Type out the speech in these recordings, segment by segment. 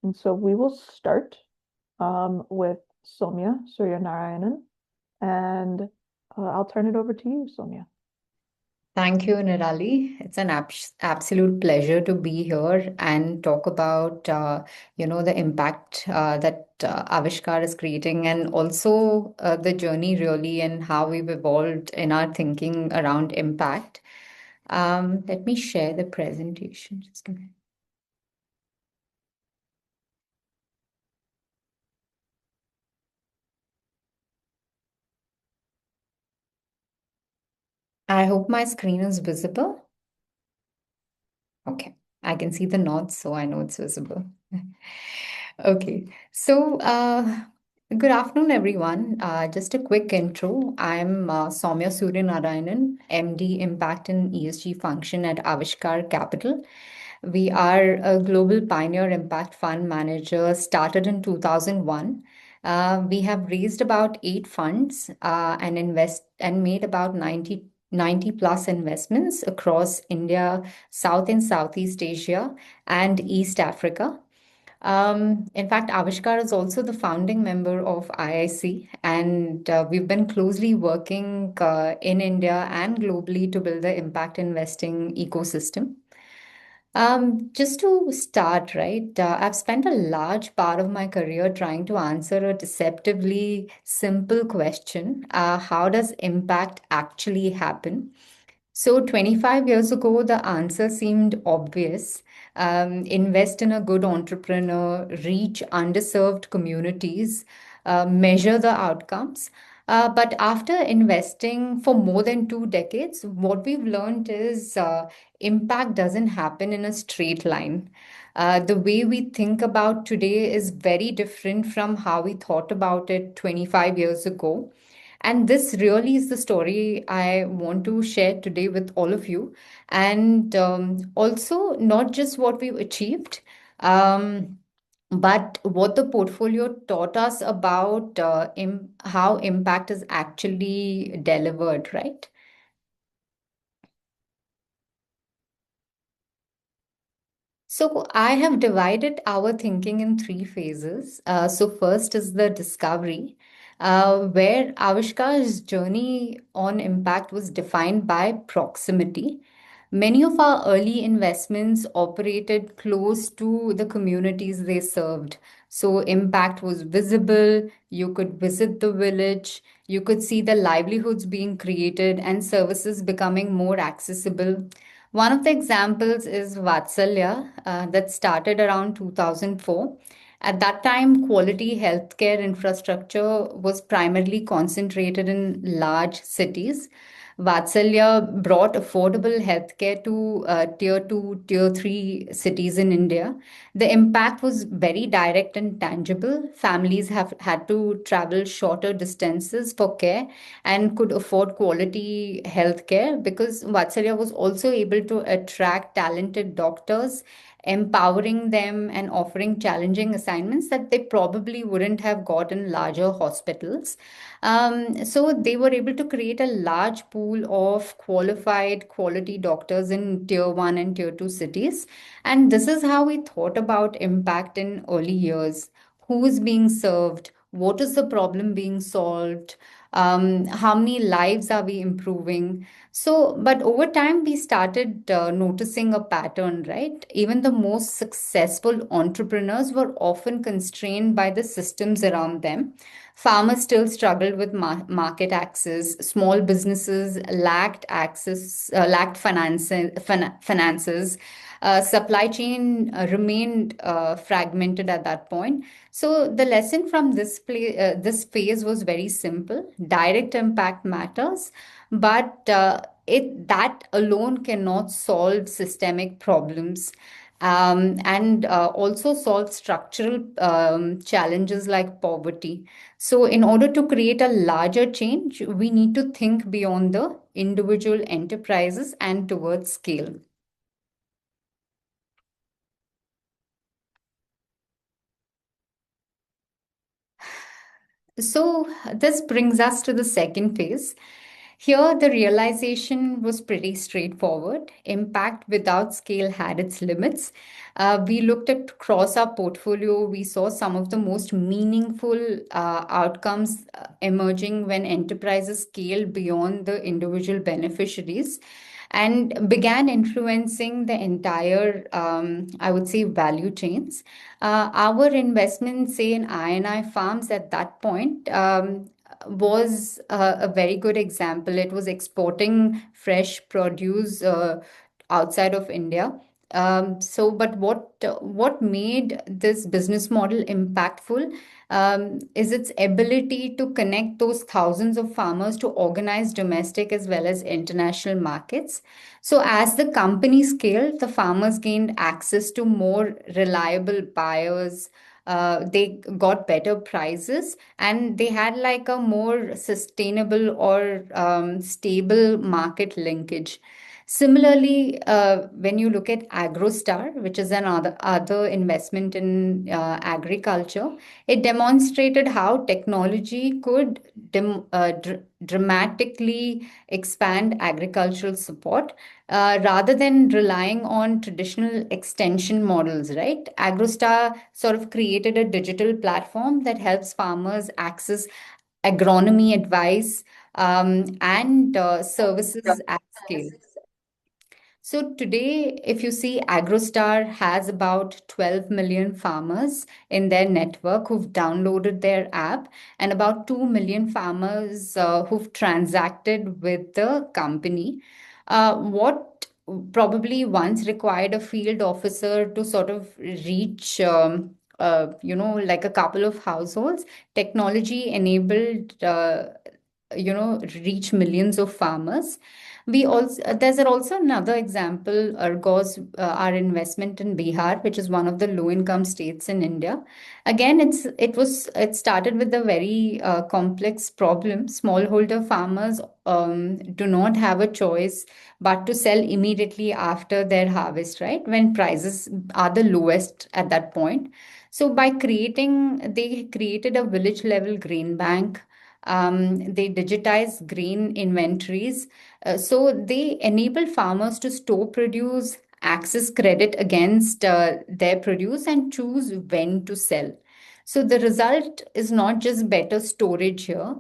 And so we will start with Sowmya Suryanarayanan, and I'll turn it over to you, Sowmya. Thank you, Nirali. It's an absolute pleasure to be here and talk about, the impact that Aavishkaar is creating, and also the journey really and how we've evolved in our thinking around impact. Let me share the presentation. Just give me. I hope my screen is visible. Okay, I can see the nods, so I know it's visible. Okay, so good afternoon, everyone. Just a quick intro. I'm Sowmya Suryanarayanan, MD Impact and ESG Function at Aavishkaar Capital. We are a global pioneer impact fund manager started in 2001. We have raised about 8 funds and made about 90 plus investments across India, South and Southeast Asia, and East Africa. In fact, Avishkar is also the founding member of IIC, and we've been closely working in India and globally to build the impact investing ecosystem. Just to start, right, I've spent a large part of my career trying to answer a deceptively simple question. How does impact actually happen? So, 25 years ago, the answer seemed obvious. Invest in a good entrepreneur, reach underserved communities, measure the outcomes. But after investing for more than 2 decades, what we've learned is impact doesn't happen in a straight line. The way we think about today is very different from how we thought about it 25 years ago. And this really is the story I want to share today with all of you. And also, not just what we've achieved, but what the portfolio taught us about how impact is actually delivered, right? So I have divided our thinking in 3 phases. So first is the discovery, where Avishkar's journey on impact was defined by proximity. Many of our early investments operated close to the communities they served. So impact was visible. You could visit the village. You could see the livelihoods being created and services becoming more accessible. One of the examples is Vatsalya, that started around 2004. At that time, quality healthcare infrastructure was primarily concentrated in large cities. Vatsalya brought affordable healthcare to tier 2, tier 3 cities in India. The impact was very direct and tangible. Families have had to travel shorter distances for care and could afford quality healthcare because Vatsalya was also able to attract talented doctors, empowering them and offering challenging assignments that they probably wouldn't have got in larger hospitals. So they were able to create a large pool of qualified quality doctors in tier 1 and tier 2 cities. And this is how we thought about impact in early years. Who is being served? What is the problem being solved? How many lives are we improving? So, but over time, we started noticing a pattern, right? Even the most successful entrepreneurs were often constrained by the systems around them. Farmers still struggled with market access. Small businesses lacked access, lacked finances. Supply chain remained fragmented at that point. So the lesson from this phase was very simple. Direct impact matters, but it that alone cannot solve systemic problems. And also solve structural challenges like poverty. So, in order to create a larger change, we need to think beyond the individual enterprises and towards scale. So, this brings us to the second phase. Here, the realization was pretty straightforward. Impact without scale had its limits. We looked at across our portfolio, we saw some of the most meaningful outcomes emerging when enterprises scaled beyond the individual beneficiaries and began influencing the entire, I would say, value chains. Our investment, say, in I&I farms at that point, was a very good example. It was exporting fresh produce outside of India. But what made this business model impactful is its ability to connect those thousands of farmers to organize domestic as well as international markets. So, as the company scaled, the farmers gained access to more reliable buyers. They got better prices and they had like a more sustainable or stable market linkage. Similarly, when you look at AgroStar, which is another other investment in agriculture, it demonstrated how technology could dramatically expand agricultural support rather than relying on traditional extension models, right? AgroStar sort of created a digital platform that helps farmers access agronomy advice and services at scale. So today, if you see, AgroStar has about 12 million farmers in their network who've downloaded their app, and about 2 million farmers who've transacted with the company. What probably once required a field officer to sort of reach, like a couple of households, technology enabled, reach millions of farmers. We also there's also another example, Argos, our investment in Bihar, which is one of the low-income states in India. Again, it started with a very complex problem. Smallholder farmers do not have a choice but to sell immediately after their harvest, right? When prices are the lowest at that point. So they created a village level grain bank. They digitize grain inventories so they enable farmers to store produce, access credit against their produce, and choose when to sell. So the result is not just better storage here.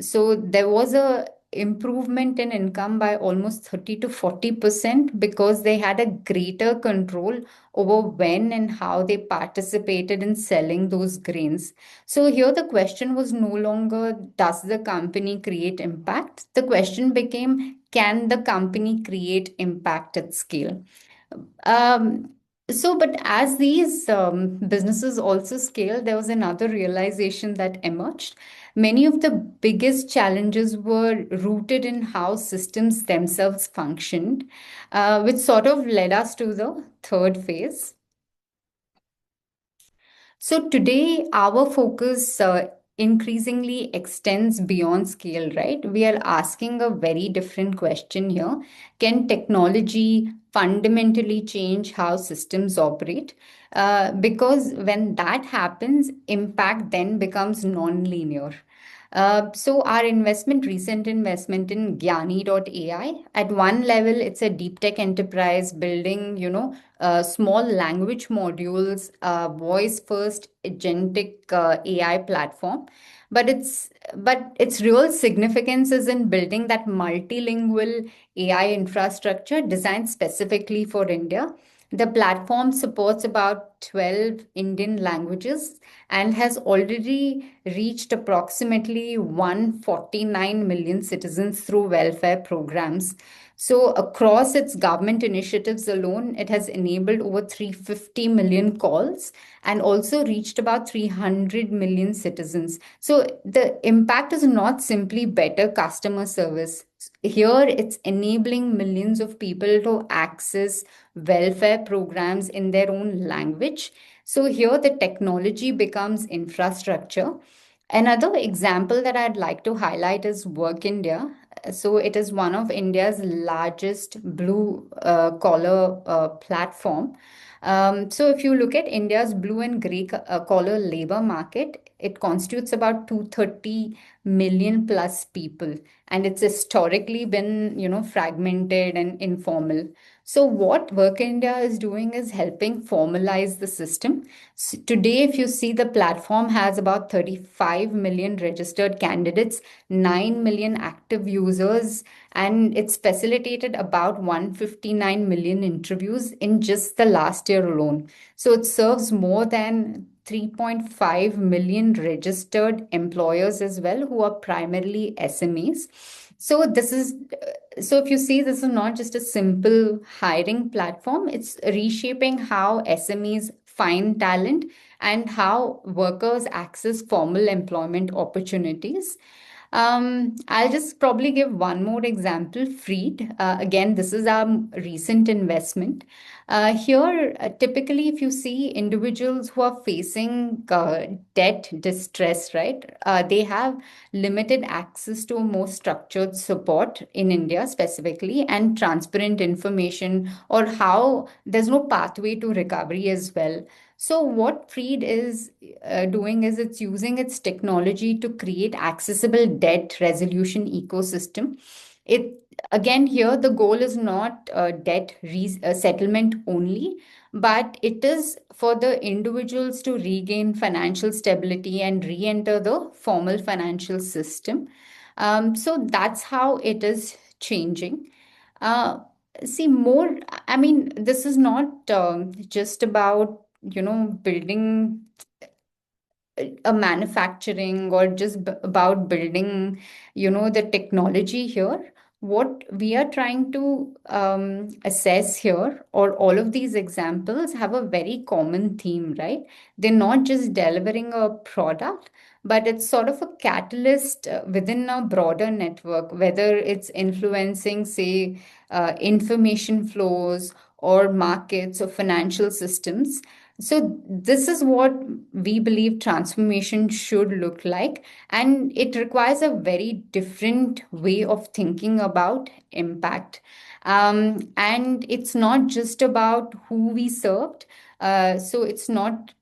So there was a improvement in income by almost 30 to 40% because they had a greater control over when and how they participated in selling those grains. So here the question was no longer does the company create impact? The question became can the company create impact at scale? Um, but as these businesses also scale, there was another realization that emerged. Many of the biggest challenges were rooted in how systems themselves functioned, which sort of led us to the third phase. So today, our focus increasingly extends beyond scale, right? We are asking a very different question here. Can technology fundamentally change how systems operate? Because when that happens, impact then becomes non-linear. Our recent investment in Gyani.ai, at one level, it's a deep tech enterprise building, small language modules, voice first agentic AI platform. But its real significance is in building that multilingual AI infrastructure designed specifically for India. The platform supports about 12 Indian languages and has already reached approximately 149 million citizens through welfare programs. So, across its government initiatives alone, it has enabled over 350 million calls and also reached about 300 million citizens. So, the impact is not simply better customer service. Here, it's enabling millions of people to access welfare programs in their own language. So, here the technology becomes infrastructure. Another example that I'd like to highlight is Work India. So, it is one of India's largest blue collar platform. So if you look at India's blue and gray collar labor market, it constitutes about 230 million plus people, and it's historically been, fragmented and informal. So what Work India is doing is helping formalize the system. Today, if you see, the platform has about 35 million registered candidates, 9 million active users, and it's facilitated about 159 million interviews in just the last year alone. So it serves more than 3.5 million registered employers as well, who are primarily SMEs. So this is so if you see, this is not just a simple hiring platform, it's reshaping how SMEs find talent and how workers access formal employment opportunities. I'll just probably give one more example. Freed. Again, this is our recent investment. Here, typically, if you see individuals who are facing debt distress, right, they have limited access to more structured support in India specifically, and transparent information, or how there's no pathway to recovery as well. So what Freed is doing is it's using its technology to create accessible debt resolution ecosystem. It again here the goal is not settlement only, but it is for the individuals to regain financial stability and re-enter the formal financial system. So that's how it is changing. Uh, See more. I mean, this is not just about building a manufacturing or just about building the technology here. What we are trying to assess here, or all of these examples have a very common theme, right? They're not just delivering a product, but it's sort of a catalyst within a broader network, whether it's influencing, say, information flows or markets or financial systems. So, this is what we believe transformation should look like. And it requires a very different way of thinking about impact. And it's not just about who we served. So, it's not,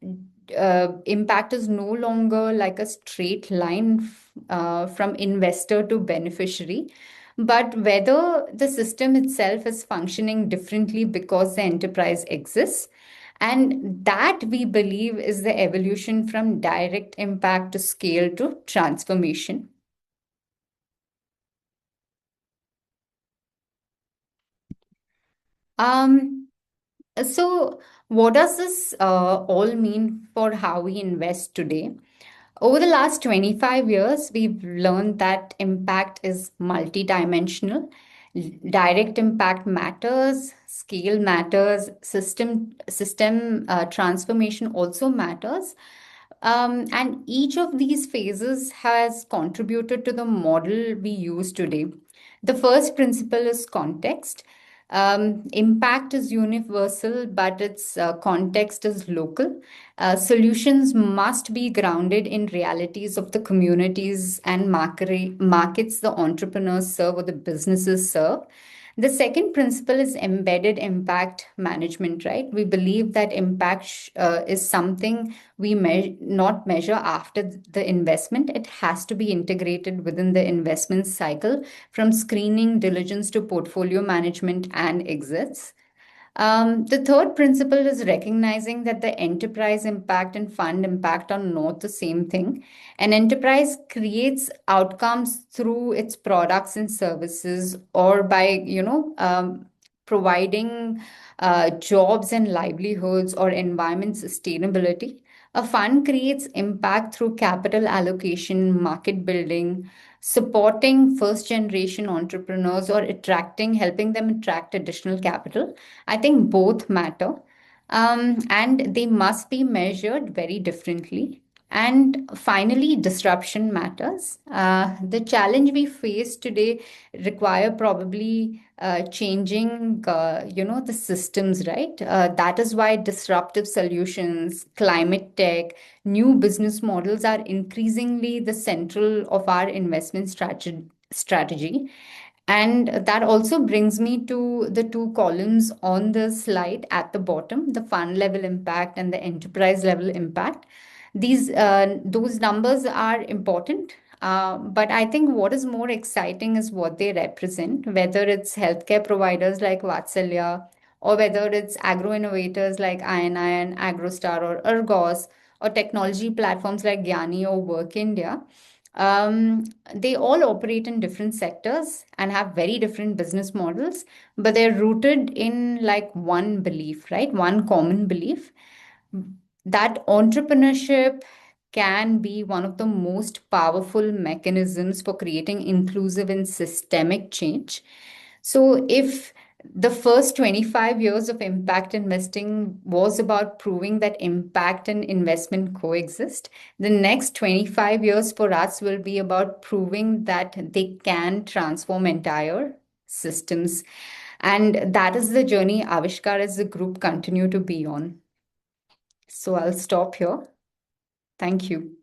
impact is no longer like a straight line from investor to beneficiary, but whether the system itself is functioning differently because the enterprise exists. And that we believe is the evolution from direct impact to scale to transformation. Um, so, what does this all mean for how we invest today? Over the last 25 years, we've learned that impact is multidimensional. Direct impact matters, scale matters, system transformation also matters. And each of these phases has contributed to the model we use today. The first principle is context. Impact is universal, but its context is local. Solutions must be grounded in realities of the communities and markets the entrepreneurs serve or the businesses serve. The second principle is embedded impact management, right? We believe that impact is something we not measure after the investment. It has to be integrated within the investment cycle, from screening, diligence to portfolio management and exits. The third principle is recognizing that the enterprise impact and fund impact are not the same thing. An enterprise creates outcomes through its products and services, or by, providing jobs and livelihoods or environment sustainability. A fund creates impact through capital allocation, market building, supporting first generation entrepreneurs, or helping them attract additional capital. I think both matter, and they must be measured very differently. And finally, disruption matters. The challenge we face today require probably changing, the systems, right? That is why disruptive solutions, climate tech, new business models are increasingly the central of our investment strategy. And that also brings me to the two columns on the slide at the bottom, the fund level impact and the enterprise level impact. Those numbers are important, but I think what is more exciting is what they represent, whether it's healthcare providers like Vatsalya, or whether it's agro innovators like INI and AgroStar or Ergos, or technology platforms like Gyani or Work India. They all operate in different sectors and have very different business models, but they're rooted in like one belief, right? One common belief that entrepreneurship can be one of the most powerful mechanisms for creating inclusive and systemic change. So, if the first 25 years of impact investing was about proving that impact and investment coexist, the next 25 years for us will be about proving that they can transform entire systems. And that is the journey Avishkar as a group continue to be on. So I'll stop here. Thank you.